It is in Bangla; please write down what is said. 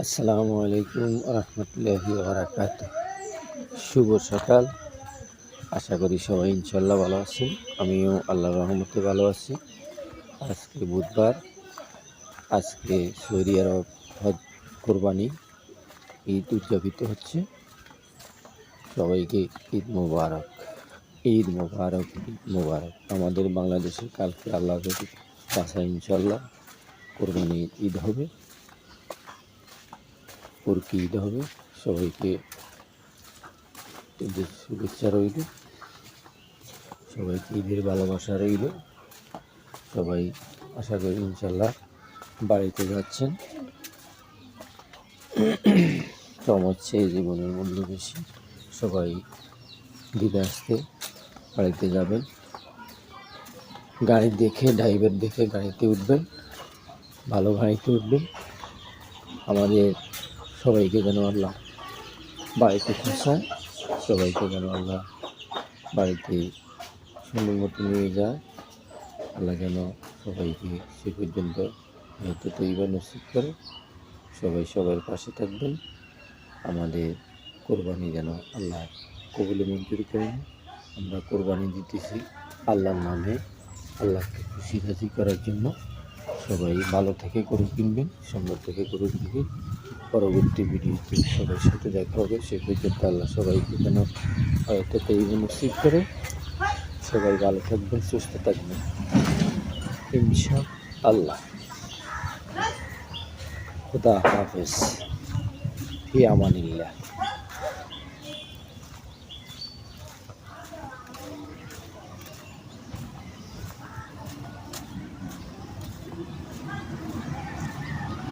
আসসালামু আলাইকুম রহমতুল্লাহি বারাকাতুহু। শুভ সকাল। আশা করি সবাই ইনশাল্লাহ ভালো আছেন। আমিও আল্লাহর রহমতে ভালো আছি। আজকে বুধবার, আজকে সৌদি আরব হজ কোরবানি ঈদ উদযাপিত হচ্ছে। সবাইকে ঈদ মোবারক, ঈদ মোবারক, ঈদ মোবারক। আমাদের বাংলাদেশে কালকে আল্লাহ যদি বাসায় ইনশাল্লাহ কোরবানি ঈদ হবে, পরকি ঈদ হবে। সবাইকে ঈদের শুভেচ্ছা রইল, সবাইকে ঈদের ভালোবাসা রইল। সবাই আশা করি ইনশাল্লাহ বাড়িতে যাচ্ছেন। কম হচ্ছে জীবনের মূল্য বেশি। সবাই দিতে আসতে বাড়িতে যাবেন। গাড়ি দেখে, ড্রাইভার দেখে গাড়িতে উঠবেন, ভালো গাড়িতে উঠবেন। আমাদের সবাইকে যেন আল্লাহ বাড়িতে পৌঁছায়, সবাইকে যেন আল্লাহ বাড়িতে সুন্দর মতো নিয়ে যায়। আল্লাহ যেন সবাইকে সে পর্যন্ত হয়তো তৈবা নসিব করে। সবাই সবার পাশে থাকবেন। আমাদের কোরবানি যেন আল্লাহ কবুলে মঞ্জুর করেন। আমরা কোরবানি দিতেছি আল্লাহর নামে, আল্লাহকে খুশি রাজি করার জন্য। সবাই ভালো থেকে গরু কিনবেন, সুন্দর থেকে গরু কিনবেন। পরবর্তী ভিডিওতে সবার সাথে দেখা হবে। সে পর্যন্ত আল্লাহ সবাইকে যেন হয়তো তৈবা নসিব করে। সবাই ভালো থাকবেন, সুস্থ থাকবেন ইনশাআল্লাহ। খুদা হাফেজ, ফি আমানিল্লাহ।